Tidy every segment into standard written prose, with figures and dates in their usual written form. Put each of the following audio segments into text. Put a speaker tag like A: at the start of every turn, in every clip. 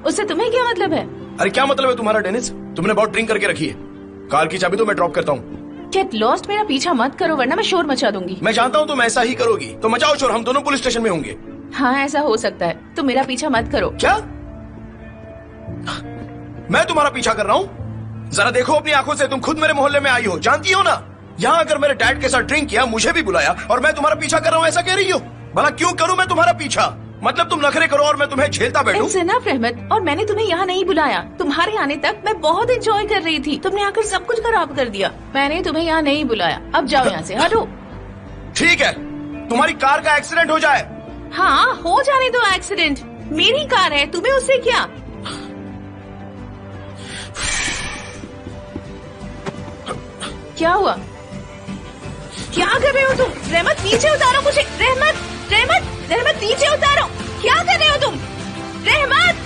A: उससे तुम्हें क्या मतलब है?
B: अरे क्या मतलब है तुम्हारा डेनिस? तुमने बहुत ड्रिंक करके रखी है। कार की चाबी तो मैं ड्रॉप करता हूँ।
A: गेट लॉस्ट, मेरा पीछा मत करो वरना मैं शोर मचा दूंगी।
B: मैं जानता हूँ तुम ऐसा ही करोगी, तो मचाओ शोर, हम दोनों पुलिस स्टेशन में होंगे।
A: हाँ ऐसा हो सकता है, तुम मेरा पीछा मत करो।
B: क्या? मैं तुम्हारा पीछा कर रहा हूँ? जरा देखो अपनी आंखों से, तुम खुद मेरे मोहल्ले में आई हो, जानती हो ना। यहाँ अगर मेरे डैड के साथ ड्रिंक किया, मुझे भी बुलाया और मैं तुम्हारा पीछा कर रहा हूँ, ऐसा कह रही हो? भला क्यों करूँ मैं तुम्हारा पीछा? मतलब तुम नखरे करो और मैं तुम्हें झेलता बैठूं?
A: It's enough, रहमत। और मैंने तुम्हें यहाँ नहीं बुलाया। तुम्हारे आने तक मैं बहुत एंजॉय कर रही थी, तुमने आकर सब कुछ खराब कर दिया। मैंने तुम्हें यहाँ नहीं बुलाया, अब जाओ यहाँ से, हटो।
B: ठीक है, तुम्हारी कार का एक्सीडेंट हो जाए।
A: हाँ हो जाने दो एक्सीडेंट, मेरी कार है, तुम्हें उससे क्या? क्या हुआ? क्या कर रहे हो तुम? रहमत नीचे उतारो मुझे। रहमत रहमत रहमत नीचे उतारो। क्या कर रहे हो तुम? रहमत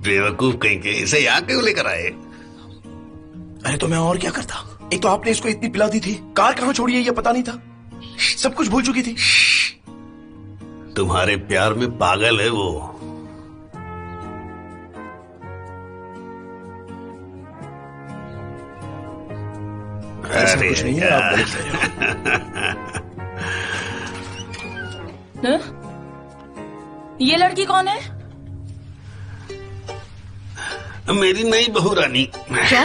C: बेवकूफ कहीं के, इसे यहाँ क्यों लेकर आए?
B: अरे तो मैं और क्या करता? एक तो आपने इसको इतनी पिला दी थी, कार कहाँ छोड़ी है ये पता नहीं था, सब कुछ भूल चुकी थी।
C: तुम्हारे प्यार में पागल है वो।
B: ऐसा
C: अरे
B: कुछ नहीं है, आप गलत कह रहे हो।
A: ये लड़की कौन है?
C: मेरी नई बहू रानी।
A: क्या?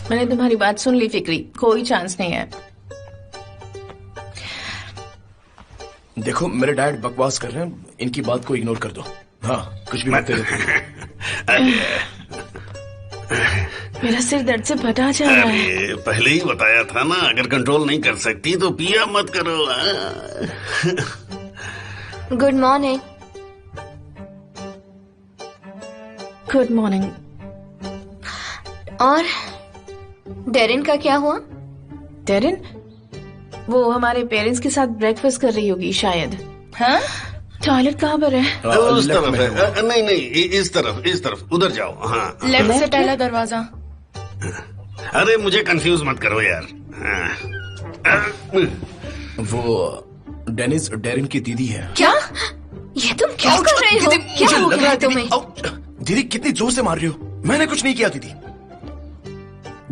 A: मैंने तुम्हारी बात सुन ली फिक्री, कोई चांस नहीं है।
B: देखो मेरे डैड बकवास कर रहे हैं, इनकी बात को इग्नोर कर दो। हाँ कुछ भी मत
A: मेरा सिर दर्द से फटा जा रहा है।
C: अरे पहले ही बताया था ना, अगर कंट्रोल नहीं कर सकती तो पिया मत करो।
D: Good morning.
A: Good morning.
D: और डेरिन का क्या हुआ?
A: डेरिन? वो हमारे पेरेंट्स के साथ ब्रेकफास्ट कर रही होगी शायद। हाँ? टॉयलेट कहाँ पर है?
C: उस तरफ है। नहीं नहीं, इस तरफ उधर जाओ। हाँ
A: लेफ्ट से पहला दरवाजा।
C: अरे मुझे कंफ्यूज मत करो यार।
B: वो डेनिस डेरिन की दीदी है।
D: क्या? ये तुम क्या कर रहे हो? क्या हो गया तुम्हें?
B: दीदी कितनी जोर से मार रही हो? मैंने कुछ नहीं किया दीदी।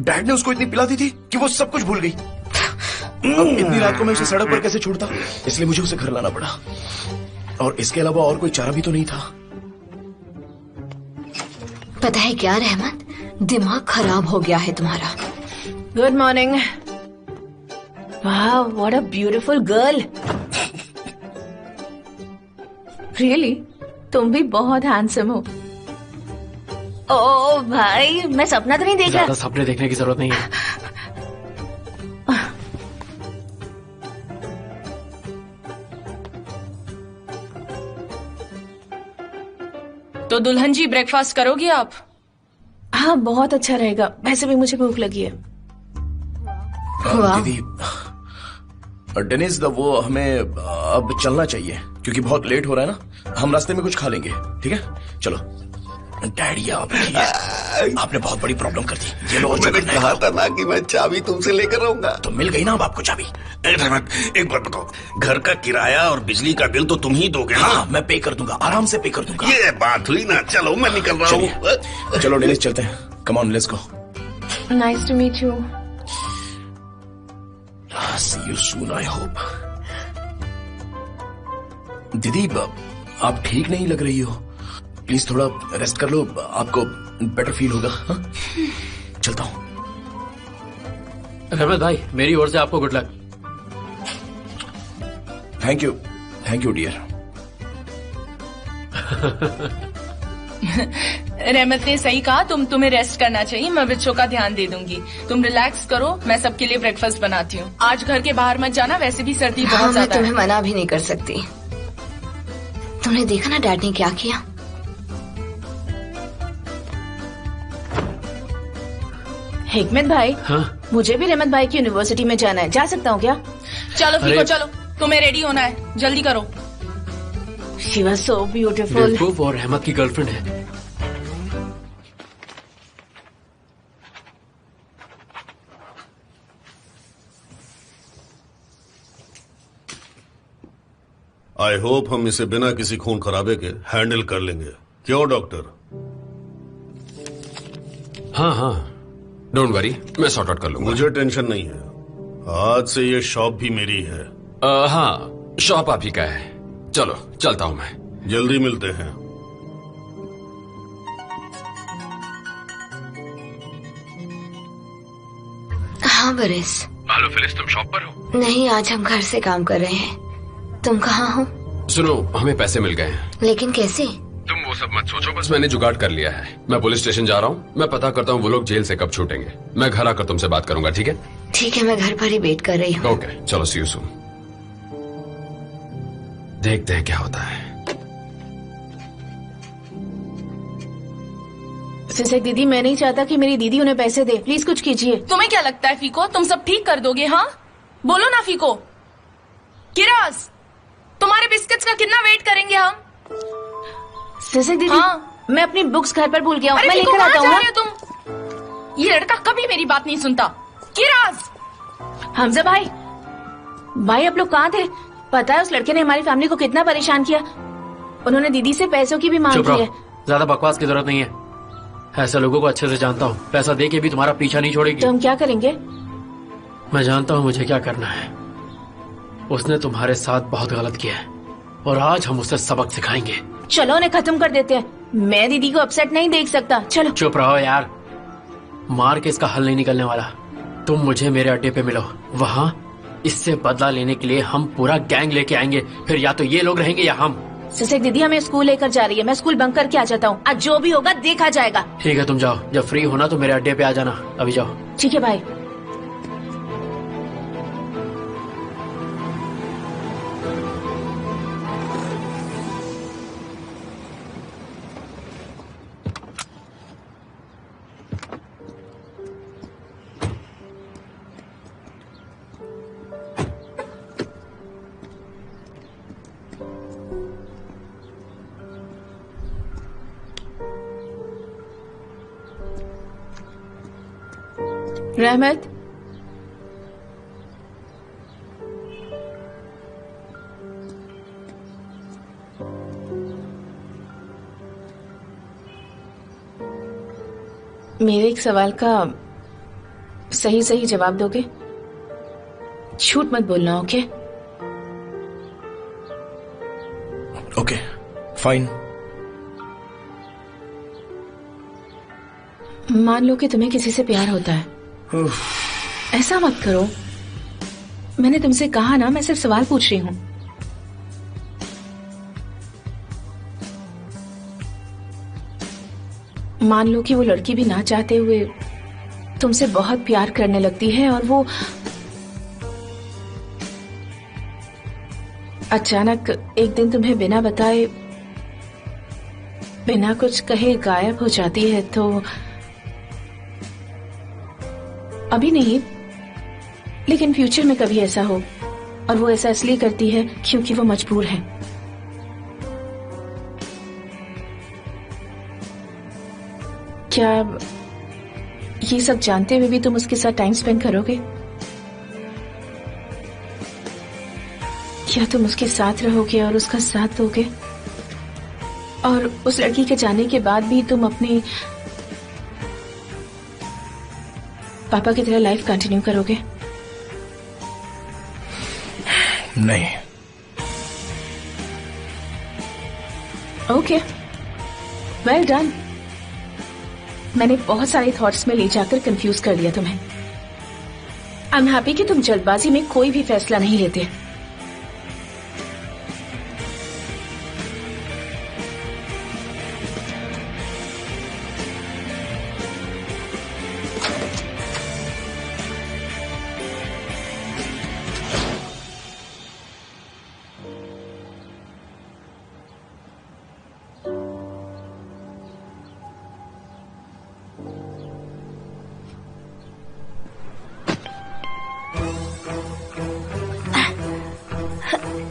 B: डैड ने उसको इतनी पिला दी थी कि वो सब कुछ भूल गई। अब इतनी रात को मैं उसे सड़क पर कैसे छोड़ता, इसलिए मुझे उसे घर लाना पड़ा। और इसके अलावा और कोई चारा भी तो नहीं था।
D: पता है क्या रहमत, दिमाग खराब हो गया है तुम्हारा।
A: Good morning. वाह what a beautiful girl. Really तुम भी बहुत हैंडसम हो। ओ भाई, मैं सपना तो नहीं देख रहा?
E: ज्यादा सपने देखने की जरूरत नहीं है।
A: तो दुल्हन जी ब्रेकफास्ट करोगी आप? हाँ बहुत अच्छा रहेगा, वैसे भी मुझे भूख लगी है।
B: दीदी डेनिस, वो हमें अब चलना चाहिए क्योंकि बहुत लेट हो रहा है ना। हम रास्ते में कुछ खा लेंगे, ठीक है? चलो। डैडी आपने बहुत बड़ी प्रॉब्लम कर दी। ये लो,
C: मैंने कहा था ना कि मैं चाबी तुमसे लेकर आऊंगा।
B: तो मिल गई ना अब आपको चाबी।
C: रहमत एक बात बताओ, घर का किराया और बिजली का बिल तो तुम ही दोगे ना?
B: हाँ मैं पे कर दूंगा, आराम से पे कर दूंगा।
C: ये बात हुई ना। चलो मैं निकल रहा हूँ।
B: चलो डेनिस चलते हैं, come on let's go.
A: Nice to meet you.
B: See you soon, I hope. दीदी आप ठीक नहीं लग रही हो, प्लीज थोड़ा रेस्ट कर लो, आपको बेटर फील होगा। हाँ? चलता हूँ।
E: रहमत भाई, मेरी ओर से आपको good luck.
B: Thank you dear.
A: Rahmat ने सही कहा, तुम्हें रेस्ट करना चाहिए। मैं बच्चों का ध्यान दे दूंगी। तुम रिलैक्स करो, मैं सबके लिए ब्रेकफास्ट बनाती हूँ। आज घर के बाहर मत जाना, वैसे भी सर्दी
D: हाँ,
A: बहुत
D: मैं
A: ज्यादा
D: तुम्हें
A: है।
D: मना भी नहीं कर सकती। तुमने देखा ना डैड ने क्या किया।
A: हिकमत भाई,
E: हाँ
A: मुझे भी रहमत भाई की यूनिवर्सिटी में जाना है, जा सकता हूँ क्या? चलो फीको,
E: अरे-
A: चलो, तुम्हें रेडी होना है, जल्दी करो। She was so beautiful.
E: बेवकूफ और अहमद की गर्लफ्रेंड है।
C: आई होप हम इसे बिना किसी खून खराबे के हैंडल कर लेंगे। क्यों डॉक्टर?
F: हाँ हाँ, डोंट वरी, मैं सॉर्ट आउट कर लूंगा।
C: मुझे टेंशन नहीं है, आज से ये शॉप भी मेरी है।
F: हाँ, शॉप आप ही का है। चलो चलता हूँ मैं।
C: जल्दी मिलते हैं।
D: हाँ बरिस।
F: हेलो फिलिस, तुम शॉप पर हो?
D: नहीं, आज हम घर से काम कर रहे हैं। तुम कहाँ हो?
F: सुनो, हमें पैसे मिल गए हैं।
D: लेकिन कैसे?
F: तुम वो सब मत सोचो, बस मैंने जुगाड़ कर लिया है। मैं पुलिस स्टेशन जा रहा हूँ, मैं पता करता हूँ वो लोग जेल से कब छूटेंगे। मैं घर आकर तुमसे बात करूंगा, ठीक है?
D: ठीक है, मैं घर पर ही वेट कर रही हूँ।
F: ओके, चलो सी यू सून। देखते हैं क्या होता है।
A: सिसेक दीदी, मैं नहीं चाहता कि मेरी दीदी उन्हें पैसे दे। प्लीज कुछ कीजिए। तुम्हें क्या लगता है फीको, तुम सब ठीक कर दोगे? हाँ बोलो ना फीको। किरास, तुम्हारे बिस्किट्स का कितना वेट करेंगे हम? सिसेक दीदी, हाँ? मैं अपनी बुक्स घर पर भूल गया हूँ,
D: अरे
A: मैं
D: फीको,
A: लेकर आता
D: कहाँ
A: हूँ।
D: जा रहे
A: तुम, ये लड़का कभी मेरी बात नहीं सुनता। किरास, हमजा भाई, भाई आप लोग कहाँ थे? पता है उस लड़के ने हमारी फैमिली को कितना परेशान किया। उन्होंने दीदी से पैसों की भी मांग
E: चुप
A: की है।
E: रहो, ज्यादा बकवास की जरूरत नहीं है। ऐसे लोगों को अच्छे से जानता हूँ, पैसा दे के भी तुम्हारा पीछा नहीं छोड़ेगी।
A: तो हम क्या करेंगे?
E: मैं जानता हूँ मुझे क्या करना है। उसने तुम्हारे साथ बहुत गलत किया है और आज हम उसे सबक सिखाएंगे।
A: चलो उन्हें खत्म कर देते हैं। मैं दीदी को अपसेट नहीं देख सकता। चलो।
E: चुप रहो यार, मार के इसका हल नहीं निकलने वाला। तुम मुझे मेरे अड्डे पे मिलो, वहाँ इससे बदला लेने के लिए हम पूरा गैंग लेके आएंगे। फिर या तो ये लोग रहेंगे या हम।
A: सिसेक दीदी हमें स्कूल लेकर जा रही है, मैं स्कूल बंक करके आ जाता हूँ। आज जो भी होगा देखा जाएगा।
E: ठीक है, तुम जाओ, जब फ्री होना तो मेरे अड्डे पे आ जाना। अभी जाओ।
A: ठीक है भाई। रहमत, मेरे एक सवाल का सही सही जवाब दोगे? झूठ मत बोलना, ओके?
B: Okay fine.
A: मान लो कि तुम्हें किसी से प्यार होता है। ऐसा मत करो। मैंने तुमसे कहा ना, मैं सिर्फ सवाल पूछ रही हूँ। मान लो कि वो लड़की भी ना चाहते हुए तुमसे बहुत प्यार करने लगती है और वो अचानक एक दिन तुम्हें बिना बताए, बिना कुछ कहे गायब हो जाती है। तो अभी नहीं, लेकिन फ्यूचर में कभी ऐसा हो, और वो ऐसा इसलिए करती है क्योंकि वो मजबूर है। क्या ये सब जानते हुए भी तुम उसके साथ टाइम स्पेंड करोगे? क्या तुम उसके साथ रहोगे और उसका साथ दोगे? और उस लड़की के जाने के बाद भी तुम अपनी पापा की तरह लाइफ कंटिन्यू करोगे?
B: नहीं।
A: Okay, well done. मैंने बहुत सारे थॉट्स में ले जाकर कंफ्यूज कर दिया तुम्हें। आई एम हैप्पी कि तुम जल्दबाजी में कोई भी फैसला नहीं लेते।
G: हाँ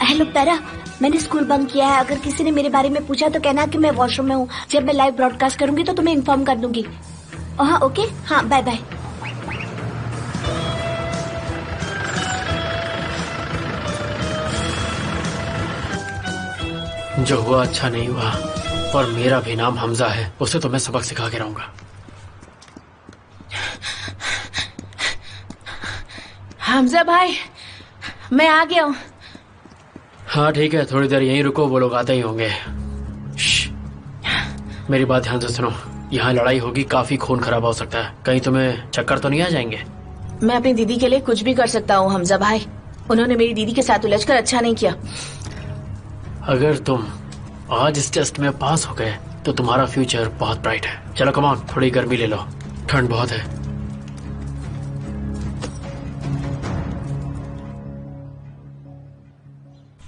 G: हेलो पैरा, मैंने स्कूल बंक किया है। अगर किसी ने मेरे बारे में पूछा तो कहना कि मैं वॉशरूम में हूँ। जब मैं लाइव ब्रॉडकास्ट करूंगी तो तुम्हें इन्फॉर्म कर दूंगी। हाँ ओके, हाँ बाय बाय।
E: जो हुआ अच्छा नहीं हुआ, और मेरा भी नाम हमजा है। उसे तो मैं सबक सिखा के रहूंगा।
A: हमजा भाई, मैं आ गया हूँ।
E: हाँ ठीक है, थोड़ी देर यहीं रुको, वो लोग आते ही होंगे। श्श। मेरी बात ध्यान से सुनो, यहाँ लड़ाई होगी, काफी खून खराबा हो सकता है। कहीं तुम्हें चक्कर तो नहीं आ जाएंगे?
A: मैं अपनी दीदी के लिए कुछ भी कर सकता हूँ हमजा भाई। उन्होंने मेरी दीदी के साथ उलझकर अच्छा नहीं किया।
E: अगर तुम आज इस टेस्ट में पास हो गए तो तुम्हारा फ्यूचर बहुत ब्राइट है। चलो कम ऑन, थोड़ी गर्मी ले लो, ठंड बहुत है।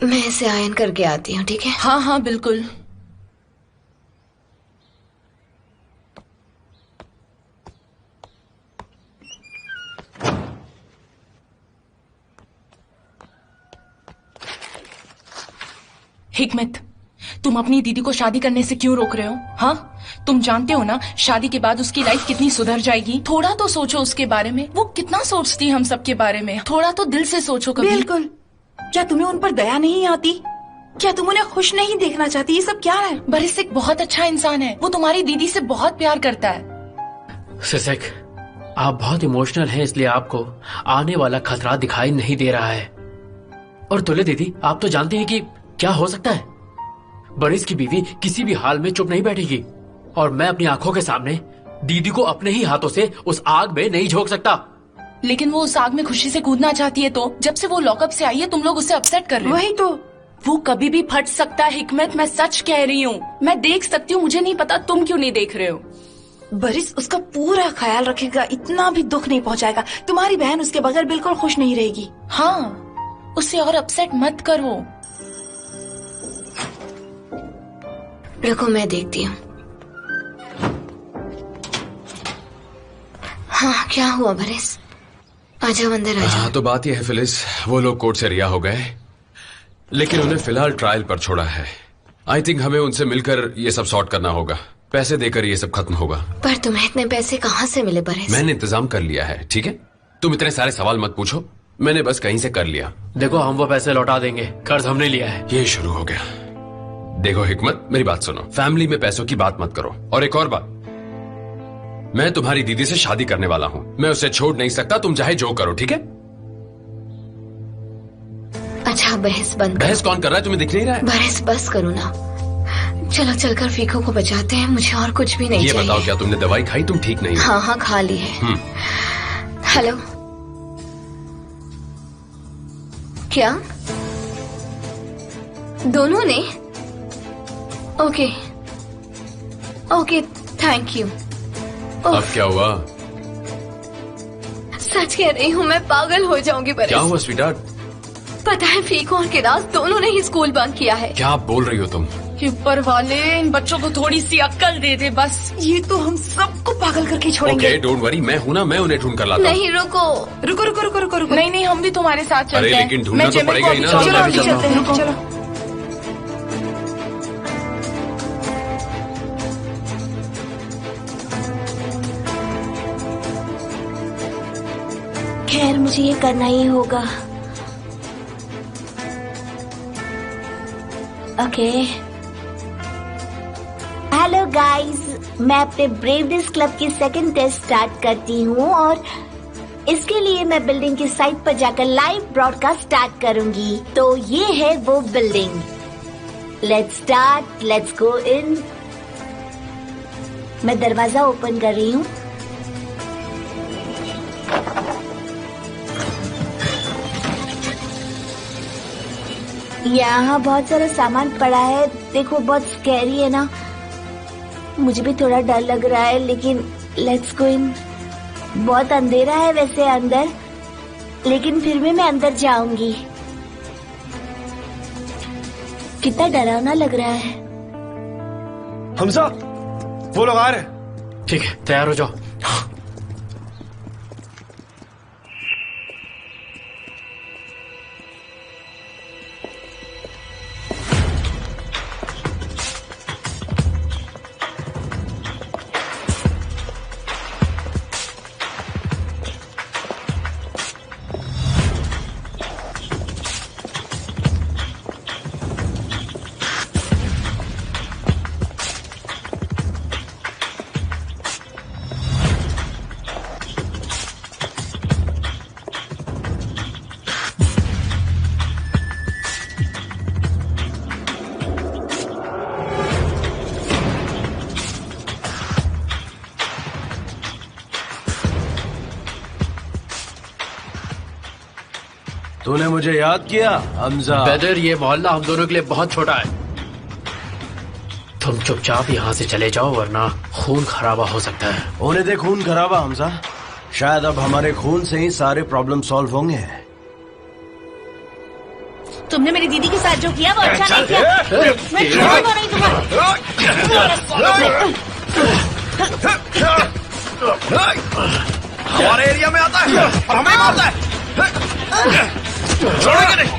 D: मैं इसे आयन करके आती हूँ, ठीक है?
A: हाँ हाँ बिल्कुल। हिकमत, तुम अपनी दीदी को शादी करने से क्यों रोक रहे हो? हाँ, तुम जानते हो ना शादी के बाद उसकी लाइफ कितनी सुधर जाएगी। थोड़ा तो सोचो उसके बारे में। वो कितना सोचती है हम सब के बारे में। थोड़ा तो दिल से सोचो कभी।
H: बिल्कुल। क्या तुम्हें उन पर दया नहीं आती? क्या तुम उन्हें खुश नहीं देखना चाहती? ये सब क्या है?
A: बरिस एक बहुत अच्छा इंसान है। वो तुम्हारी दीदी से बहुत प्यार करता है।
E: सिसेक, आप बहुत इमोशनल हैं, इसलिए आपको आने वाला खतरा दिखाई नहीं दे रहा है। और तुले दीदी, आप तो जानती हैं कि क्या हो सकता है। बरिस की बीवी किसी भी हाल में चुप नहीं बैठेगी, और मैं अपनी आंखों के सामने दीदी को अपने ही हाथों से उस आग में नहीं झोंक सकता।
A: लेकिन वो उस आग में खुशी से कूदना चाहती है, तो जब से वो लॉकअप से आई है तुम लोग उसे अपसेट कर रहे हो।
H: वही तो।
A: वो कभी भी फट सकता है हिकमत, मैं सच कह रही हूँ। मैं देख सकती हूँ, मुझे नहीं पता तुम क्यों नहीं देख रहे हो।
H: बरिस उसका पूरा ख्याल रखेगा, इतना भी दुख नहीं पहुंचाएगा। तुम्हारी बहन उसके बगैर बिल्कुल खुश नहीं रहेगी।
A: हाँ, उसे और अपसेट मत करो।
D: रुको, मैं देखती हूँ। हाँ, क्या हुआ बरिस? आजाओ अंदर आ जाओ।
F: तो बात यह है फिलिस, वो लोग कोर्ट से रिहा हो गए, लेकिन उन्हें फिलहाल ट्रायल पर छोड़ा है। आई थिंक हमें उनसे मिलकर ये सब सॉर्ट करना होगा। पैसे देकर ये सब खत्म होगा।
D: पर तुम्हें इतने पैसे कहाँ से मिले बरिस?
F: मैंने इंतजाम कर लिया है, ठीक है? तुम इतने सारे सवाल मत पूछो, मैंने बस कहीं से कर लिया।
E: देखो, हम वो पैसे लौटा देंगे, कर्ज हमने लिया है।
F: ये शुरू हो गया। देखो हिकमत, मेरी बात सुनो, फैमिली में पैसों की बात मत करो। और एक और बात, मैं तुम्हारी दीदी से शादी करने वाला हूँ, मैं उसे छोड़ नहीं सकता, तुम चाहे जो करो, ठीक है?
D: अच्छा, बहस बंद करो।
F: बहस कौन कर रहा है, तुम्हें दिख नहीं रहा है?
D: बहस बस करो ना। चलो चलकर फीको को बचाते हैं, मुझे और कुछ भी नहीं
F: ये
D: चाहिए।
F: बताओ, क्या तुमने दवाई खाई? तुम ठीक नहीं हो।
D: हाँ हाँ, खा ली है। हेलो, क्या दोनों ने? Okay okay, thank you.
F: अब क्या हुआ?
D: सच कह रही हूँ, मैं पागल हो जाऊंगी बरिस।
F: क्या हुआ स्वीटहार्ट?
D: पता है, फीको और किरास दोनों ने ही स्कूल बंक किया है।
F: क्या बोल रही हो तुम?
A: ऊपर वाले इन बच्चों को थोड़ी सी अक्ल दे दे बस।
H: ये तो हम सबको पागल करके छोड़ेंगे।
F: ओके, डोंट वरी, मैं हूं ना, मैं उन्हें ढूंढ कर लाता हूं।
D: नहीं, रुको
H: रुको रुको रुको रुको रुको।
A: नहीं नहीं, हम भी तुम्हारे साथ चलते
F: अरे,
A: हैं।
F: लेकिन ढूंढना
A: मैं
F: तो
A: जेमिल
F: पड़ेगा
A: को
F: ही ना।
A: अभी
H: चलो
A: छोड़
H: अभी
A: दूंगी।
H: चलते हैं, चलो।
G: खैर, मुझे ये करना ही होगा। ओके, हेलो गाइस, मैं अपने ब्रेवनेस क्लब की सेकंड टेस्ट स्टार्ट करती हूँ, और इसके लिए मैं बिल्डिंग की साइट पर जाकर लाइव ब्रॉडकास्ट स्टार्ट करूंगी। तो ये है वो building. Let's start, let's go in. मैं दरवाजा ओपन कर रही हूँ। यहाँ बहुत सारा सामान पड़ा है। देखो, बहुत स्कैरी है ना। मुझे भी थोड़ा डर लग रहा है, लेकिन लेट्स गो इन। बहुत अंधेरा है वैसे अंदर, लेकिन फिर भी मैं अंदर जाऊंगी। कितना डरावना लग रहा है।
B: हमजा, वो लोग आ रहे हैं।
E: ठीक है, तैयार हो जाओ।
I: तूने मुझे याद किया हमजा?
E: बेदर, ये मोहल्ला हम दोनों के लिए बहुत छोटा है। तुम चुपचाप यहाँ से चले जाओ वरना खून खराबा हो सकता है।
I: होने दे खून खराबा हमजा। शायद अब हमारे खून से ही सारे प्रॉब्लम सॉल्व होंगे।
G: तुमने मेरी दीदी के साथ जो किया वो अच्छा नहीं किया। मैं छोड़ूंगा नहीं तुम्हारे।
B: हमारे एरिया में आता है और हमें मारता है। छोड़ेंगे नहीं।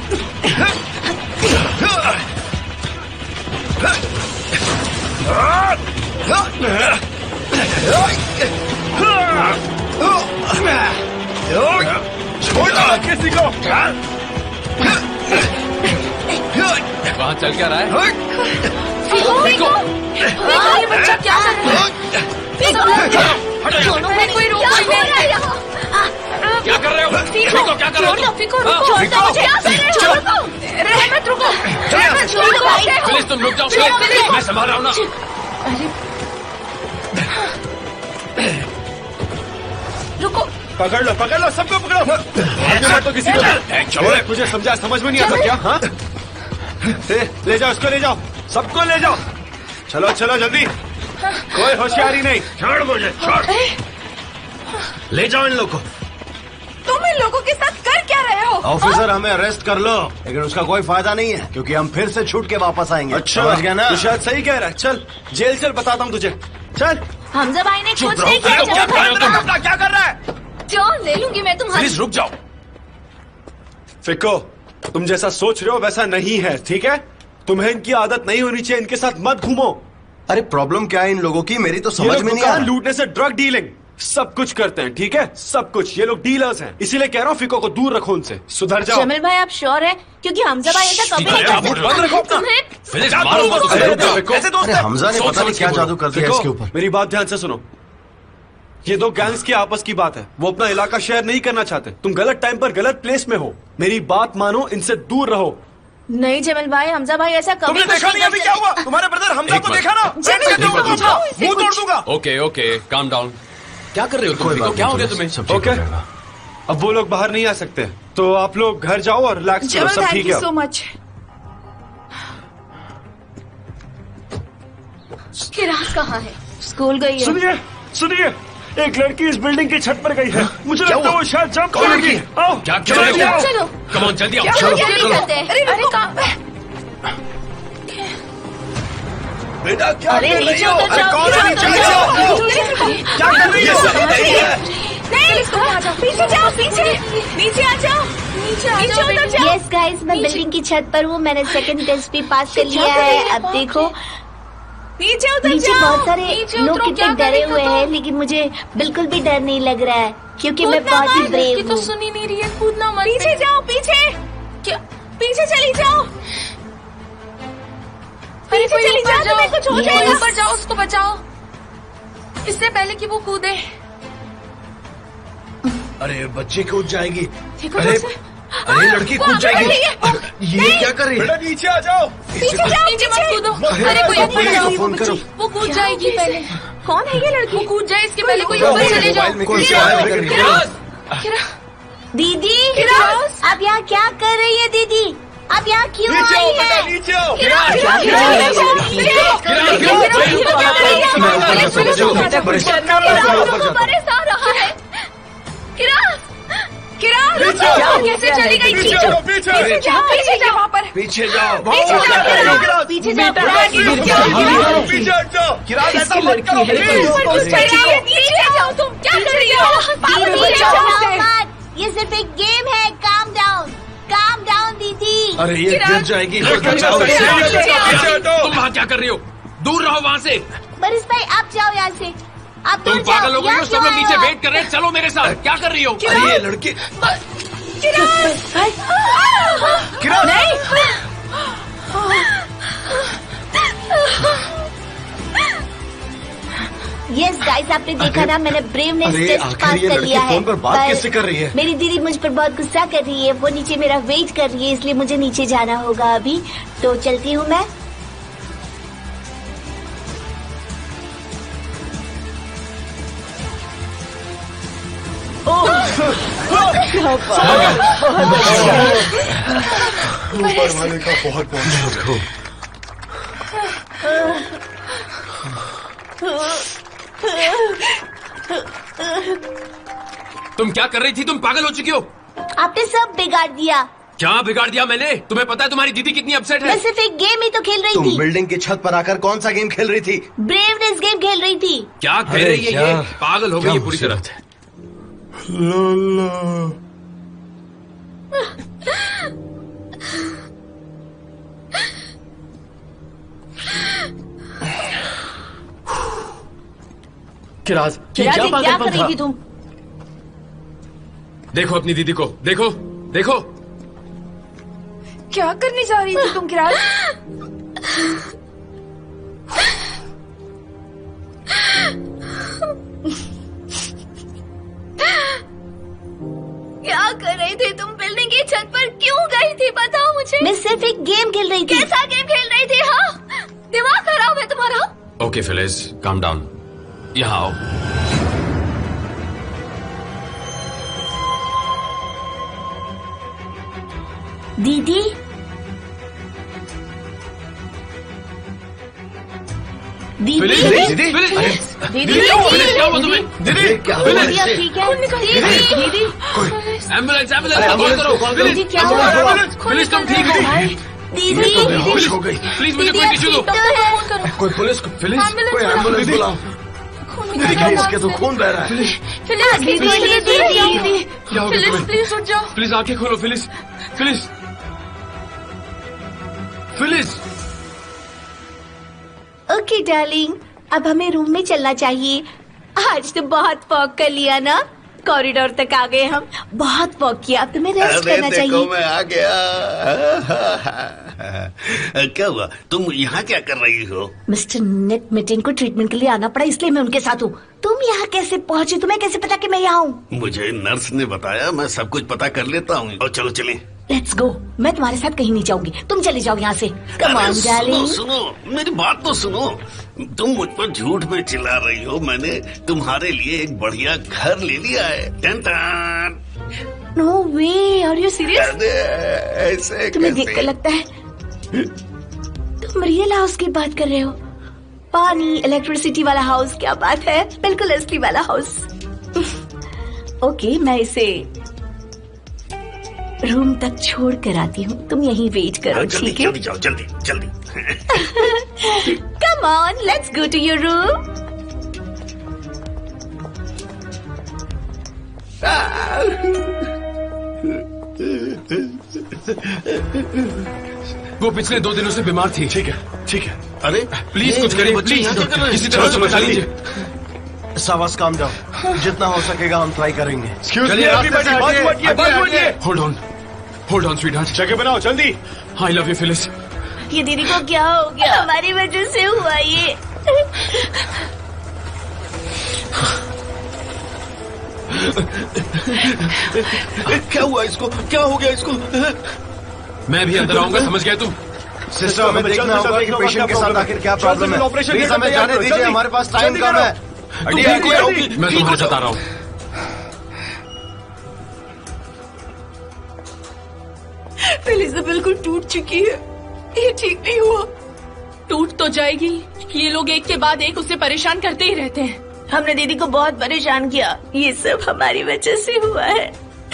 B: छोड़ना किसी को।
F: वहाँ चल क्या रहा है?
A: फीको, ये बच्चा क्या कर रहा है? छोड़ो, कोई रोको नहीं।
F: क्या कर रहे हो?
A: फीको, क्या कर रहे हो? फीको, रुको। रहमत, रुको।
F: प्लीज तुम रुक जाओ, प्लीज। मैं संभाल रहा हूँ ना।
A: रुको।
B: पकड़ लो, सबको पकड़ो। तो किसी को चलो, मुझे समझा, समझ में नहीं आता क्या? हाँ, ले जाओ, उसको ले जाओ, सबको ले जाओ। चलो जल्दी, कोई होशियारी नहीं। छोड़ मुझे, छोड़। ले जाओ इन लोगों को।
H: तुम इन लोगों के साथ कर क्या रहे हो?
I: ऑफिसर, हमें अरेस्ट कर लो, लेकिन उसका कोई फायदा नहीं है क्योंकि हम फिर से छूट के वापस आएंगे।
B: अच्छा,
I: समझ गया ना?
B: तू शायद सही कह रहा है। चल जेल चल, बताता हूँ तुझे। चल।
G: हमजा भाई ने कुछ
F: रहो,
G: नहीं किया।
F: क्या कर रहे हो तुम?
B: अपना क्या कर रहा है?
G: जान ले लूंगी मैं तुम्हारी।
F: प्लीज रुक जाओ।
B: फिको, तुम जैसा सोच रहे हो वैसा नहीं है, ठीक है? तुम्हें इनकी आदत नहीं होनी चाहिए, इनके साथ मत घूमो।
I: अरे प्रॉब्लम क्या है इन लोगों की, मेरी तो
B: ये
I: समझ
B: लोग
I: में नहीं आ
B: दुकान
I: रहा।
B: लूटने से ड्रग डीलिंग सब कुछ करते हैं, ठीक है? सब कुछ। ये लोग डीलर्स हैं, इसीलिए कह रहा हूँ फिको को दूर रखो उनसे। सुधर जाओ।
G: जमील भाई, आप श्योर है? क्योंकि हमजा भाई ऐसा कभी नहीं
F: क्या
G: करता।
F: बोल रहे हो?
G: तुम्हें
F: प्लीज मारूंगा तुझे।
B: अरे
F: रुक जाओ।
B: कैसे दोस्त
I: अरे
B: हैं?
I: हमजा ने
F: सोच
I: पता नहीं
F: समझ
I: क्या
F: के
I: जादू कर दिया
B: फिको,
I: इसके ऊपर।
B: मेरी बात ध्यान से सुनो। ये दो गैंग्स की आपस की बात है। वो अपना इलाका शेयर नहीं करना चाहते। तुम गलत टाइम पर गलत प्लेस में हो। मेरी बात मानो, इनसे दूर रहो।
G: नहीं जमील भाई, हमजा भाई ऐसा कभी
B: तुमने
G: कुछ
B: देखा नहीं अभी क्या हुआ? तुम्हारे ब्रदर हमजा
F: एक
B: को
F: मिनट।
B: देखा ना? मुंह तोड़ दूंगा।
F: Okay, calm down. क्या कर रहे हो तुम? फिको, क्या हो गया तुम्हें?
I: सब ठीक
B: ओके,
I: हो जाएगा।
B: अब वो लोग बाहर नहीं आ सकते, तो आप लोग घर जाओ और रिलैक्स करो।
H: जमील,
B: सब
H: थैंक
B: ठीक
H: यू
B: है।
H: So much.
G: किरास कहाँ है? स्कूल गई है।
B: सुनिए, एक लड़की इस बिल्डिंग की छत पर गई है। मुझे लगता है वो शायद जंप
F: कौन
B: करेगी।
F: लड़की?
B: आओ,
F: क्या
B: चलो,
F: कर रहे हो?
G: चलो।
F: कम ऑन, जल्दी आओ।
G: चलो जल्दी करते हैं।
H: अरे कहाँ?
B: बेटा क्या
G: अरे
B: कर रही
G: नीचे
B: हो?
G: उतर
B: अरे
G: जाओ,
B: कौन है
G: नीचे
B: नीचे?
G: उतर जाओ।
B: क्या कर रही हो? नहीं है।
H: पीछे जाओ, नीचे आ जाओ, नीचे उतर जाओ।
G: यस गाइस, मैं बिल्डिंग की छत पर हूँ। मैंने सेकंड टेस्ट भी पास कर लिया है। अब देखो,
H: नीचे उतर
G: नीचे
H: जाओ।
G: बहुत सारे
A: नीचे
G: लोग
A: उतरो,
G: कितने
A: क्या
G: डरे
A: करेगा
G: हुए
A: तो?
G: हैं, लेकिन मुझे बिल्कुल भी डर नहीं लग रहा है क्योंकि मैं बहुत ही
A: ये
G: ब्रेव
A: तो
G: हूँ।
A: सुन ही नहीं रही है। कूदना मत।
H: पीछे जाओ, पीछे
A: क्या?
H: पीछे चली जाओ।
A: अरे
H: पीछे
A: कोई
H: चली
A: ऊपर
H: जाओ,
A: जाओ,
H: तुम्हें कुछ हो
A: कोई
H: जाएगा।
A: ऊपर जाओ, उसको बचाओ इससे पहले कि वो कूदे।
I: अरे बच्ची कूद जाएगी।
A: देखो
I: अरे
A: कैसे?
I: अरे लड़की कूद जाएगी। ये क्या कर रही है?
B: बेटा नीचे आ जाओ।
A: नीचे मत कूदो। अरे कोई ऊपर
I: पुलिस
A: जाओ।
I: को फोन करो।
A: वो कूद जाएगी पहले।
H: कौन है ये लड़की?
A: वो कूद जाए इसके पहले कोई ऊपर चले जाओ।
I: मोबाइल में कोई शायद कर रही है।
A: किरा,
G: दीदी,
A: किरास!
G: आप यहाँ क्या कर रही है दीदी? आप यहाँ क्यों
B: नीचे
G: आई
B: आओ बेटा,
G: है?
B: नीचे आओ।
G: बरस आ रहा है।
H: किरा,
B: नीचे
A: कैसे चली गई? पीछे जाओ, पीछे जाओ, पीछे जाओ, वहाँ पर
I: पीछे जाओ।
A: पीछे जाओ, पीछे जाओ,
B: पीछे हट जाओ। किराज ऐसा
E: इसकी
B: मत
E: लड़की
B: करो
E: है।
B: please।
A: पीछे जाओ, तुम क्या कर रही हो?
G: दीदी चिल्लाओ मत, ये सिर्फ एक गेम है। काम डाउन दीदी।
I: अरे ये गिर जाएगी। बचाओ इसे।
F: तुम वहाँ क्या कर रही हो? दूर रहो वहाँ से।
G: बरिस भाई आप जाओ यहाँ से, आप दूर
F: तुम
G: जाओ।
F: पागल हो गई हो?
G: यहाँ
F: सब
G: क्यों
F: लोग
G: आए
F: नीचे
G: हो
F: वेट कर रहे हैं। चलो मेरे साथ। क्या कर रही हो?
I: अरे ये लड़की।
B: किराज
G: यस गाइस, आपने देखा ना, मैंने ब्रेवनेस
I: अरे,
G: टेस्ट
I: आखिर
G: पास
I: ये
G: कर
I: लड़की
G: लिया है।
I: फोन पर बात
G: पर
I: कैसे कर रही है?
G: मेरी दीदी मुझ पर बहुत गुस्सा कर रही है। वो नीचे मेरा वेट कर रही है, इसलिए मुझे नीचे जाना होगा अभी। तो चलती हूँ मैं।
B: ऊपर वाले का बहुत बहुत
F: तुम क्या कर रही थी? तुम पागल हो चुकी हो?
G: आपने सब बिगाड़ दिया।
F: क्या बिगाड़ दिया मैंने? तुम्हें पता है तुम्हारी दीदी कितनी अपसेट है?
G: मैं सिर्फ एक गेम ही तो खेल रही
I: तुम
G: थी।
I: बिल्डिंग की छत पर आकर कौन सा गेम खेल रही थी?
G: ब्रेवनेस गेम खेल रही थी।
F: क्या कह
I: अरे
F: रही है ये?
I: यार,
F: पागल हो गई है पूरी तरह।
E: किराज, ये
A: किराज,
E: क्या
A: ये क्या कर
E: पागलपन
A: रही
E: था?
A: थी तुम?
F: देखो अपनी दीदी को, देखो देखो।
H: क्या करने जा रही थी तुम किराज?
A: क्या कर रही थी तुम? बिल्डिंग की छत पर क्यों गई थी? बताओ मुझे।
G: मैं सिर्फ एक गेम खेल रही थी।
A: कैसा गेम खेल रही थी? हाँ, दिमाग खराब है तुम्हारा?
F: Okay Phyllis, calm down. यहाँ आओ।
G: दीदी, दीदी,
F: फिलिस,
B: दीदी?
F: फिलिस,
A: दीदी,
F: फिलिस, क्या हुआ तुम्हें?
I: दीदी क्या हुआ
G: दीदी अब
I: इसे?
G: ठीक है? दीदी,
A: दीदी,
F: एम्बुलेंस, एम्बुलेंस
I: अरे,
F: कॉल
I: एम्बुलेंस
F: करो।
I: को कॉल करो।
G: दीदी क्या
B: एम्बुलेंस
G: हुआ?
B: को एम्बुलेंस।
F: फिलिस तुम ठीक हो?
G: दीदी,
I: बेहोश हो गई।
F: प्लीज मुझे
G: दीदी
F: कोई
G: अब
F: टिश्यू दो।
G: ठीक तो है?
I: कोई पुलिस को, फिलिस
A: एम्बुलेंस
I: कोई
A: बुलाओ।
I: एम्बुलेंस
B: दीदी।
I: बुलाओ। दीदी इसके तो खून बह रहा है।
A: फिलिस, दीदी, दीदी,
F: क्या हो गया
A: फिलिस,
F: तुम्हें?
A: प्लीज उठ जाओ।
F: प्लीज आंखें खोलो Phyllis, Phyllis, Phyllis.
G: Okay darling, अब हमें रूम में चलना चाहिए। आज तो बहुत वॉक कर लिया ना, कॉरिडोर तक आ गए हम। बहुत वॉक किया, अब तुम्हें रेस्ट करना चाहिए।
C: मैं आ गया। क्या हुआ? तुम यहाँ क्या कर रही हो?
G: मिस्टर नेट मीटिंग को ट्रीटमेंट के लिए आना पड़ा, इसलिए मैं उनके साथ हूँ। तुम यहाँ कैसे पहुँची? तुम्हें कैसे पता कि मैं यहाँ हूँ?
C: मुझे नर्स ने बताया, मैं सब कुछ पता कर लेता हूँ। और चलो चलें।
G: Let's go. मैं तुम्हारे साथ कहीं नहीं जाऊंगी, तुम चले जाओ यहाँ से। कम
C: अरे
G: ऑन
C: सुनो
G: डार्लिंग।
C: सुनो, मेरी बात तो सुनो। तुम मुझ पर झूठ में चिल्ला रही हो। मैंने तुम्हारे लिए एक बढ़िया घर ले लिया है। टन टन।
G: No way, are you serious?
C: अरे, ऐसे
G: तुम्हें
C: कैसे?
G: देखकर लगता है तुम रियल हाउस की बात कर रहे हो। पानी, इलेक्ट्रिसिटी वाला हाउस, क्या बात है, बिल्कुल असली वाला हाउस। ओके, मैं इसे रूम तक छोड़ कर आती हूँ, तुम यहीं वेट करो,
C: जल्दी
G: ठीक है?
C: जल्दी जाओ, जल्दी जल्दी।
G: Come on, let's go to your room.
F: वो पिछले 2 दिनों से बीमार थी।
B: ठीक है, ठीक है।
C: अरे
F: प्लीज कुछ करिए, प्लीज किसी तरह से बचा लीजिए।
I: सावस काम डाउन। जितना हो सकेगा हम ट्राई करेंगे।
F: चलिए, रास्ते से हटिए। Hold on sweetheart.
B: जगह बनाओ जल्दी।
F: I love you Phyllis.
G: ये दीदी को क्या हो गया? हमारी वजह से हुआ ये।
C: क्या हुआ इसको? क्या हो गया इसको?
F: मैं भी अंदर आऊंगा, समझ गए तुम?
I: सिस्टर हमें देखना होगा कि पेशेंट के साथ आखिर क्या प्रॉब्लम है। प्लीज हमें जाने दीजिए, हमारे पास टाइम कम है।
F: मैं तुम्हारे साथ आ रहा हूँ।
H: फिलिस तो बिल्कुल टूट चुकी है, ये ठीक नहीं हुआ।
A: टूट तो जाएगी। ये लोग एक के बाद एक उसे परेशान करते ही रहते हैं।
G: हमने दीदी को बहुत परेशान किया, ये सब हमारी वजह से हुआ है।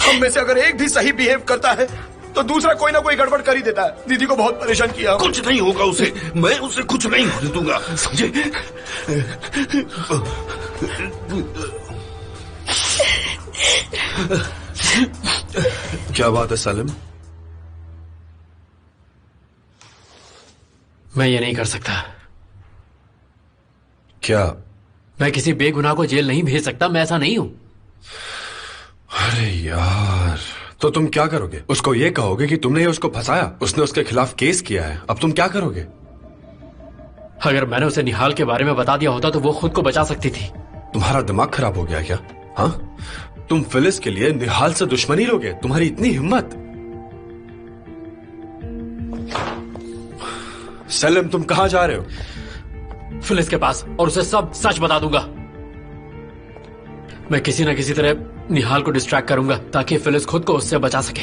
B: हम में से अगर एक भी सही बिहेव करता है तो दूसरा कोई ना कोई गड़बड़ कर ही देता है। दीदी को बहुत परेशान किया।
C: कुछ नहीं होगा उसे, मैं उसे कुछ नहीं होने दूंगा, समझे?
I: क्या बात है सलीम?
E: मैं ये नहीं कर सकता।
I: क्या?
E: मैं किसी बेगुनाह को जेल नहीं भेज सकता, मैं ऐसा नहीं हूं।
I: अरे यार, तो तुम क्या करोगे? उसको ये कहोगे कि तुमने ही उसको फंसाया, उसने उसके खिलाफ केस किया है, अब तुम क्या करोगे?
E: अगर मैंने उसे निहाल के बारे में बता दिया होता तो वो खुद को बचा सकती थी।
I: तुम्हारा दिमाग खराब हो गया क्या? हाँ, तुम फिलिस के लिए निहाल से दुश्मनी लोगे? तुम्हारी इतनी हिम्मत? सलीम, तुम कहां जा रहे हो?
E: फिलिस के पास, और उसे सब सच बता दूंगा। मैं किसी न किसी तरह निहाल को डिस्ट्रैक्ट करूंगा ताकि फिलिस खुद को उससे बचा सके।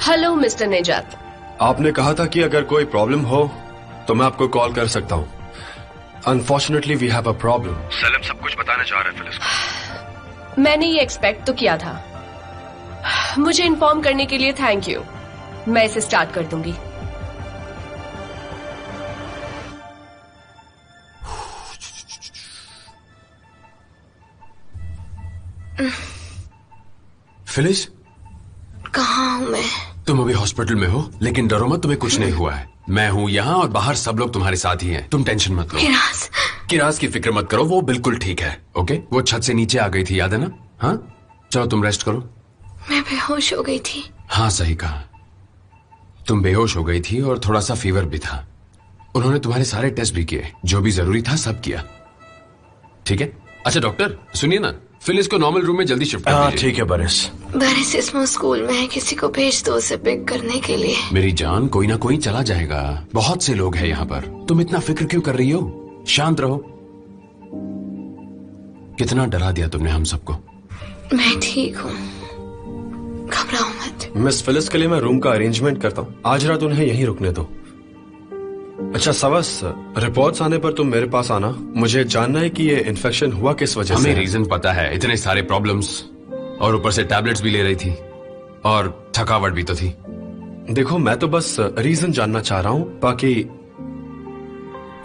J: हेलो मिस्टर निजात।
I: आपने कहा था कि अगर कोई प्रॉब्लम हो तो मैं आपको कॉल कर सकता हूं। Unfortunately we have a problem. Salim सब कुछ बताना चाह रहा है फिलिस को।
J: मैंने ये एक्सपेक्ट तो किया था। मुझे इन्फॉर्म करने के लिए थैंक यू। मैं इसे स्टार्ट कर दूंगी।
F: फिलिस,
D: कहाँ हूँ मैं?
F: तुम अभी हॉस्पिटल में हो, लेकिन डरो मत, तुम्हें कुछ नहीं हुआ है। मैं हूँ यहाँ और बाहर सब लोग तुम्हारे साथ ही हैं। तुम टेंशन मत लो। किराज की फिक्र मत करो, वो बिल्कुल ठीक है। ओके, वो छत से नीचे आ गई थी, याद है ना? हाँ, चलो तुम रेस्ट करो।
D: मैं बेहोश हो गई थी।
F: हाँ, सही कहा, तुम बेहोश हो गई थी और थोड़ा सा फीवर भी था। उन्होंने तुम्हारे सारे टेस्ट भी किए, जो भी जरूरी था सब किया। ठीक है? अच्छा डॉक्टर सुनिए ना, फिलिस को नॉर्मल रूम में जल्दी शिफ्ट कर दीजिए।
I: ठीक है बरिस।
D: बरिस इसमें स्कूल में है, किसी को भेज दो उसे पिक करने के लिए।
F: मेरी जान, कोई ना कोई चला जाएगा, बहुत से लोग हैं यहाँ पर। तुम इतना फिक्र क्यों कर रही हो? शांत रहो। कितना डरा दिया तुमने हम सबको।
D: मैं ठीक हूँ, घबराओ मत।
I: मिस फिलिस के लिए मैं रूम का अरेंजमेंट करता हूँ, आज रात उन्हें यहीं रुकने दो। अच्छा सवस, रिपोर्ट्स आने पर तुम मेरे पास आना। मुझे जानना है कि ये इन्फेक्शन हुआ किस वजह से।
F: हमें रीजन पता है, इतने सारे प्रॉब्लम्स और ऊपर से टैबलेट्स भी ले रही थी और थकावट भी तो थी।
I: देखो, मैं तो बस रीजन जानना चाह रहा हूँ, बाकी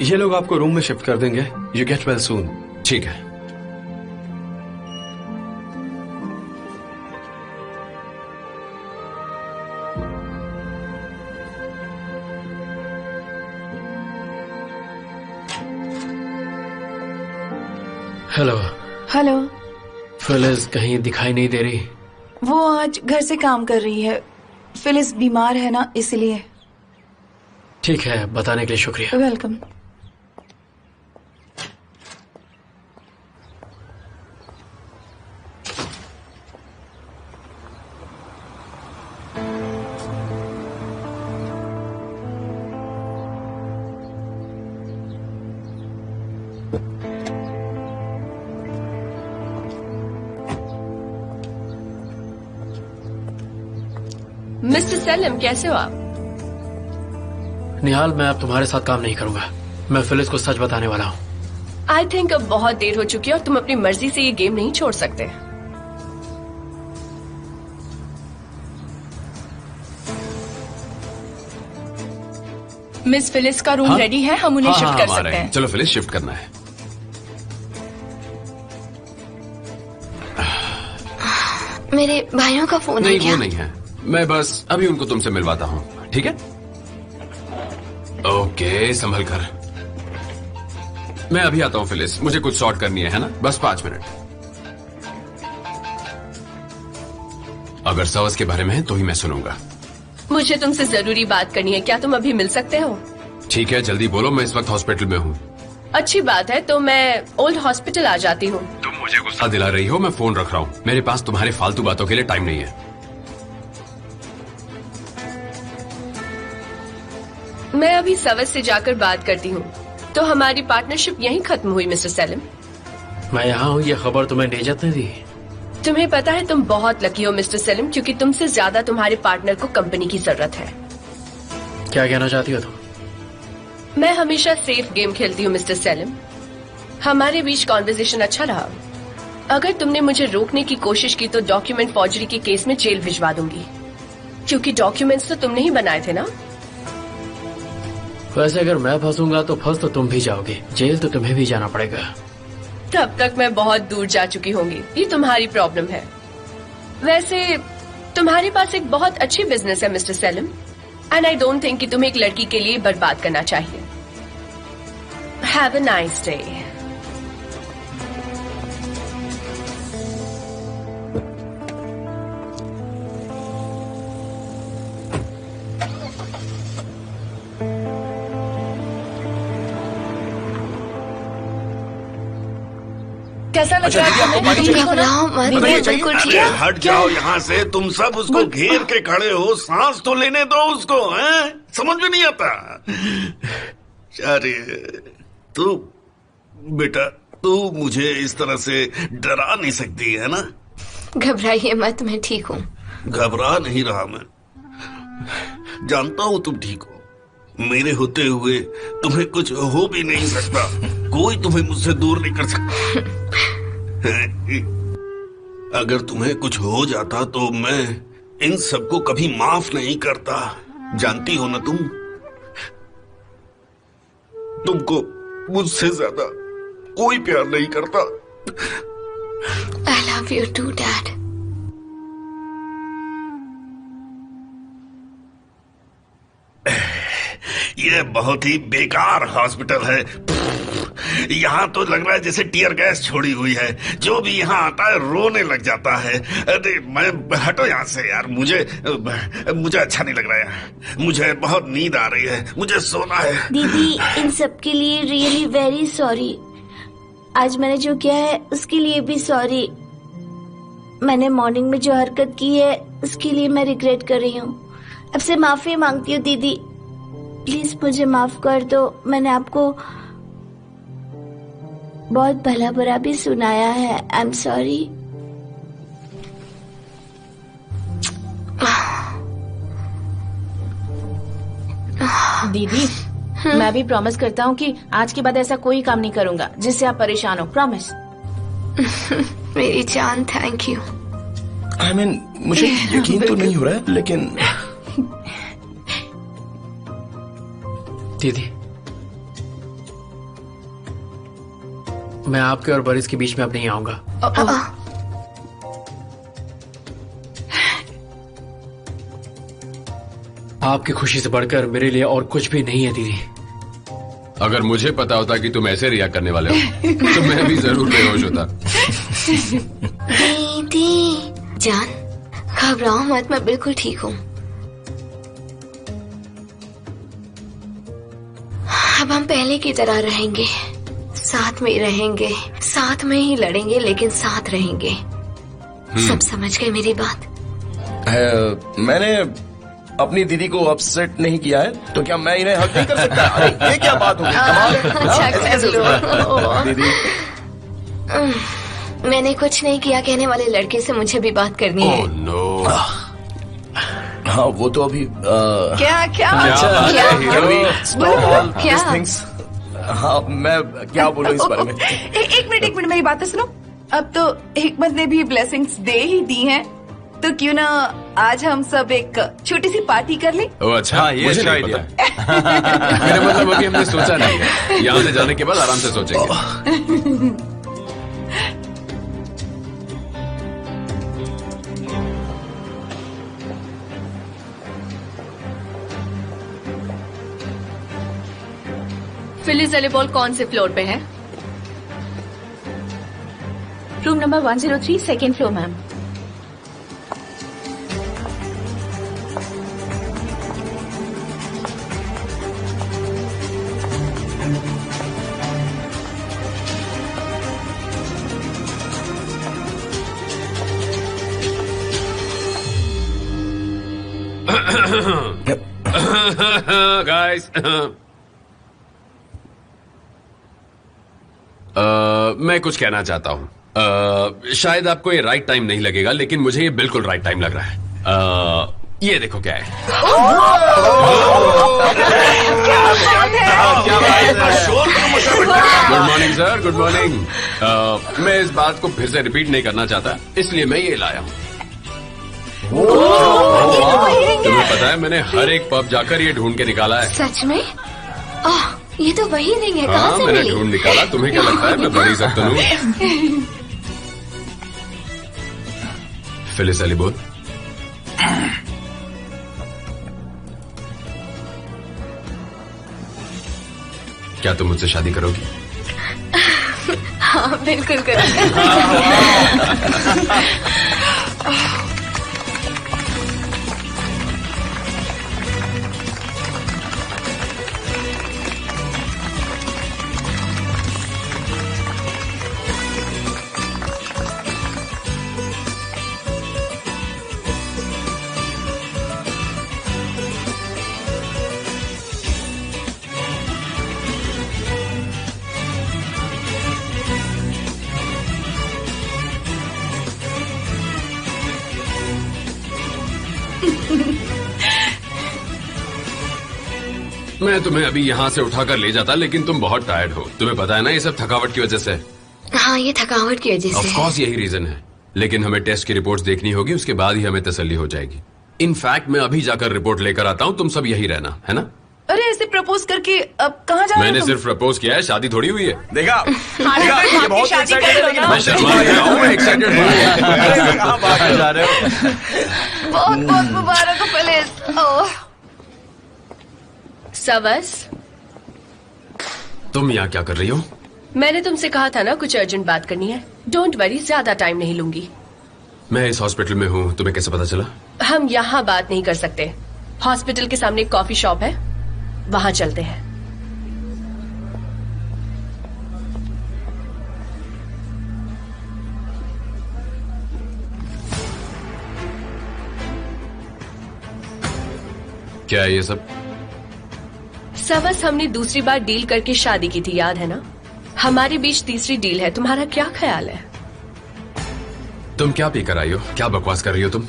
I: ये लोग आपको रूम में शिफ्ट कर देंगे। You get well soon.
F: ठीक है।
E: हेलो।
H: हेलो।
E: फिलिस कहीं दिखाई नहीं दे रही।
H: वो आज घर से काम कर रही है। फिलिस बीमार है ना, इसलिए।
E: ठीक है, बताने के लिए शुक्रिया।
H: वेलकम।
J: मिस्टर सलीम, कैसे हो आप?
E: निहाल, मैं अब तुम्हारे साथ काम नहीं करूंगा। मैं फिलिस को सच बताने वाला हूँ।
J: आई थिंक अब बहुत देर हो चुकी है और तुम अपनी मर्जी से ये गेम नहीं छोड़ सकते।
A: मिस फिलिस का रूम रेडी है, हम उन्हें शिफ्ट कर सकते हैं।
F: चलो फिलिस, शिफ्ट करना है।
D: मेरे भाइयों का फोन
F: नहीं,
D: है क्या?
F: वो नहीं है, मैं बस अभी उनको तुमसे मिलवाता हूँ। ठीक है? ओके, संभल कर। मैं अभी आता हूँ फिलिस, मुझे कुछ सॉर्ट करनी है ना? बस 5 मिनट। अगर सवस के बारे में है तो ही मैं सुनूंगा।
J: मुझे तुमसे जरूरी बात करनी है, क्या तुम अभी मिल सकते हो?
F: ठीक है, जल्दी बोलो, मैं इस वक्त हॉस्पिटल में हूँ।
J: अच्छी बात है, तो मैं ओल्ड हॉस्पिटल आ जाती हूँ।
F: तुम मुझे गुस्सा दिला रही हो, मैं फोन रख रहा हूँ। मेरे पास तुम्हारे फालतू बातों के लिए टाइम नहीं है।
J: मैं अभी सवस से जाकर बात करती हूँ। तो हमारी पार्टनरशिप यहीं खत्म हुई मिस्टर सलीम।
E: मैं यहाँ हूँ, ये खबर तुम्हें नेजत ने दी?
J: तुम्हें पता है तुम बहुत लकी हो मिस्टर सेलिम, क्योंकि तुमसे ज्यादा तुम्हारे पार्टनर को कंपनी की जरूरत है।
E: क्या कहना चाहती हो तुम?
J: मैं हमेशा सेफ गेम खेलती हूँ मिस्टर सेलिम। हमारे बीच कॉन्वर्सेशन अच्छा रहा। अगर तुमने मुझे रोकने की कोशिश की तो डॉक्यूमेंट फॉर्जरी के केस में जेल भिजवा दूंगी, क्योंकि डॉक्यूमेंट्स तो तुमने ही बनाए थे ना।
E: वैसे अगर मैं फंसूंगा तो फंस तो तुम भी जाओगे, जेल तो तुम्हें भी जाना पड़ेगा।
J: तब तक मैं बहुत दूर जा चुकी होंगी, ये तुम्हारी प्रॉब्लम है। वैसे तुम्हारे पास एक बहुत अच्छी बिजनेस है mister Selim, and I don't think कि तुम्हें एक लड़की के लिए बर्बाद करना चाहिए। Have a nice day.
A: कैसा लग रहा है तुम्हें?
B: पानी चाहिए?
D: घबराओ मत,
B: बताइए,
D: मैं
B: चाहिए?
D: बिल्कुल ठीक
C: अरे
D: हूँ।
C: हट जाओ यहाँ से, तुम सब उसको घेर के खड़े हो, सांस तो लेने दो उसको, हैं? समझ में नहीं आता। अरे तू बेटा, तू मुझे इस तरह से डरा नहीं सकती है ना?
D: घबराइए मत, मैं ठीक हूँ।
C: घबरा नहीं रहा मैं, जानता हूँ तुम ठीक हो। मेरे होते हुए तुम्हें कुछ हो भी नहीं सकता, कोई तुम्हें मुझसे दूर नहीं कर सकता। अगर तुम्हें कुछ हो जाता तो मैं इन सबको कभी माफ नहीं करता, जानती हो ना तुम? तुमको मुझसे ज्यादा कोई प्यार नहीं करता।
D: I love you too dad.
C: यह बहुत ही बेकार हॉस्पिटल है। यहाँ तो लग रहा है जैसे टीयर गैस छोड़ी हुई है, जो भी यहाँ आता है रोने लग जाता है। अरे मैं हटो यहाँ से यार, मुझे अच्छा नहीं लग रहा है। मुझे बहुत नींद आ रही है, मुझे सोना है।
G: दीदी, इन सब के लिए रियली वेरी सॉरी। आज मैंने जो किया है उसके लिए भी सॉरी। मैंने मॉर्निंग में जो हरकत की है उसके लिए मैं रिग्रेट कर रही हूँ। अब से माफी मांगती हूँ दीदी, प्लीज मुझे माफ कर दो। मैंने आपको बहुत भला बुरा भी सुनाया है। I am sorry.
A: दीदी, मैं भी प्रॉमिस करता हूँ कि आज के बाद ऐसा कोई काम नहीं करूंगा जिससे आप परेशान हो। प्रॉमिस।
D: मेरी जान, थैंक यू।
B: I mean, मुझे यकीन तो नहीं हो रहा है, लेकिन
E: दीदी, मैं आपके और बरिस के बीच में अब नहीं आऊंगा। आपकी खुशी से बढ़कर मेरे लिए और कुछ भी नहीं है दीदी।
F: अगर मुझे पता होता कि तुम ऐसे रिएक्ट करने वाले हो तो मैं भी जरूर बेहोश होता।
D: दीदी जान, घबराओ मत, मैं बिल्कुल ठीक हूँ। अब हम पहले की तरह रहेंगे, साथ में ही रहेंगे, साथ में ही लड़ेंगे, लेकिन साथ रहेंगे। सब समझ गए मेरी बात?
B: मैंने अपनी दीदी को अपसेट नहीं किया है, तो क्या मैं इन्हें हक नहीं कर सकता? अरे ये क्या बात हो गई? कमाल है।
D: अच्छा
B: ऐसे कैसे हो सकता है? दीदी,
D: मैंने कुछ नहीं किया कहने वाले लड़के से मुझे भी बात करनी है।
F: Oh no.
B: हाँ वो तो अभी
H: क्या क्या
D: क्या?
B: हाँ मैं क्या बोलूँ इस बारे में?
H: एक मिनट मेरी बात तो सुनो। अब तो हिकमत ने भी ब्लेसिंग्स दे ही दी हैं, तो क्यों ना आज हम सब एक छोटी सी पार्टी कर लें?
F: ओह अच्छा,
I: हाँ, ये
F: मुझे
I: अच्छा
F: नहीं
I: idea
F: पता। मेरा मतलब अभी हमने सोचा नहीं है, यहाँ से जाने के बाद आराम से सोचेंगे।
J: फिलिस वॉलीबॉल कौन से फ्लोर पे है?
A: Room number 103, second floor ma'am.
F: Guys मैं कुछ कहना चाहता हूँ। शायद आपको ये राइट टाइम नहीं लगेगा, लेकिन मुझे ये बिल्कुल राइट टाइम लग रहा है। ये देखो क्या है। Good morning sir, good morning. मैं इस बात को फिर से रिपीट नहीं करना चाहता, इसलिए मैं ये लाया हूँ। तुम्हें पता है मैंने हर एक पब जाकर ये ढूंढ के निकाला है।
D: सच में? ओह, ये तो वही रिंग है। कहाँ
F: हाँ,
D: से
F: मैंने
D: मिली?
F: ढूंढ निकाला। तुम्हें क्या लगता है मैं बड़ी सख्त हूँ? फिलिस अली बोल। क्या तुम मुझसे शादी करोगी?
D: हाँ, बिल्कुल करेंगे।
F: मैं तुम्हें अभी यहाँ से उठाकर ले जाता, लेकिन तुम बहुत टायर्ड हो। तुम्हें पता है ना, ये सब थकावट की वजह से।
D: हाँ, ये थकावट की वजह
F: ऑफ
D: से।
F: कोर्स यही रीजन है, लेकिन हमें टेस्ट की रिपोर्ट्स देखनी होगी, उसके बाद ही हमें तसल्ली हो जाएगी। इनफैक्ट मैं अभी जाकर रिपोर्ट लेकर आता हूँ, तुम सब यही रहना, है ना?
H: अरे ऐसे प्रपोज करके अब कहाँ जा रहे हो
F: मैंने
H: तुम?
F: सिर्फ प्रपोज किया है, शादी थोड़ी हुई है।
B: देखा
H: ये बहुत
B: शादी
H: excited है, लेकिन
F: मैं शर्मा गया हूँ, मैं एक्साइटेड हूँ।
B: जा रहे हो?
H: बहुत बहुत मुबारक हो फिलिस। ओह,
J: सवस,
F: तुम यहाँ क्या कर रही हो?
J: मैंने तुमसे कहा था ना कुछ अर्जेंट बात करनी है। डोंट वरी, ज्यादा टाइम नहीं लूंगी।
F: मैं इस हॉस्पिटल में हूँ, तुम्हें कैसे पता चला?
J: हम यहाँ बात नहीं कर सकते। हॉस्पिटल के सामने एक कॉफी शॉप है, वहां चलते हैं।
F: क्या है ये सब?
J: सवस, हमने दूसरी बार डील करके शादी की थी, याद है ना? हमारे बीच तीसरी डील है। तुम्हारा क्या ख्याल है?
F: तुम क्या पी कर आई हो? क्या बकवास कर रही हो तुम?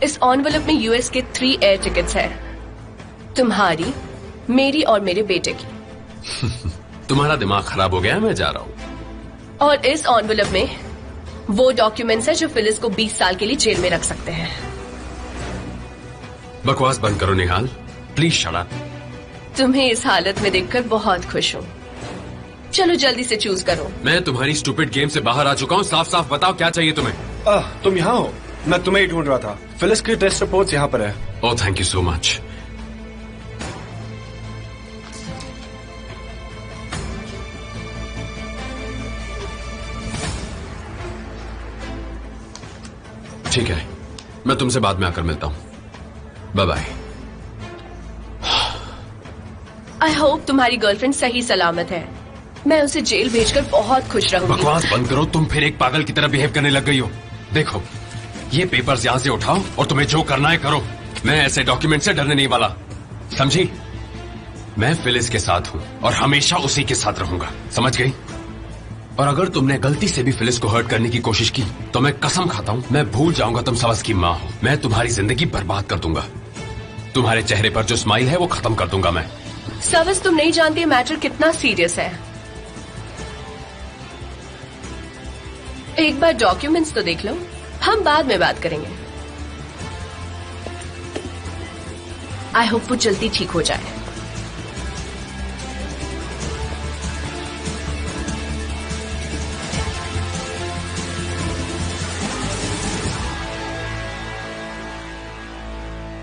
J: इस एनवेलप में यूएस के 3 एयर टिकट्स है, तुम्हारी, मेरी और मेरे बेटे की।
F: तुम्हारा दिमाग खराब हो गया है, मैं जा रहा हूँ।
J: और इस एनवेलप में वो डॉक्यूमेंट्स है जो फिलिस को 20 साल के लिए जेल में रख सकते हैं।
F: बकवास बंद करो निहाल, प्लीज शट अप।
J: तुम्हें इस हालत में देखकर बहुत खुश हूँ। चलो जल्दी से चूज करो।
F: मैं तुम्हारी स्टूपिड गेम से बाहर आ चुका हूँ, साफ साफ बताओ क्या चाहिए तुम्हें?
I: तुम यहाँ हो? मैं तुम्हें ही ढूंढ रहा था। फिलिस की टेस्ट रिपोर्ट्स यहाँ पर है।
F: Oh, thank you so much. ठीक है, मैं तुमसे बाद में आकर मिलता हूँ। Bye bye.
J: आई होप तुम्हारी गर्लफ्रेंड सही सलामत है। मैं उसे जेल भेजकर बहुत खुश रहूंगी।
F: बकवास बंद करो, तुम फिर एक पागल की तरह बिहेव करने लग गई हो। देखो, ये पेपर्स यहाँ से उठाओ और तुम्हें जो करना है करो। मैं ऐसे डॉक्यूमेंट से डरने नहीं वाला, समझी? मैं फिलिस के साथ हूँ और हमेशा उसी के साथ रहूंगा, समझ गई? और अगर तुमने गलती से भी फिलिस को हर्ट करने की कोशिश की तो मैं कसम खाता हूँ मैं भूल जाऊंगा तुम सवस की माँ हो। मैं तुम्हारी जिंदगी बर्बाद कर दूंगा। तुम्हारे चेहरे पर जो स्माइल है वो खत्म कर दूंगा मैं।
J: सवस, तुम नहीं जानते मैटर कितना सीरियस है। एक बार डॉक्यूमेंट्स तो देख लो, हम बाद में बात करेंगे। आई होप वो जल्दी ठीक हो जाए।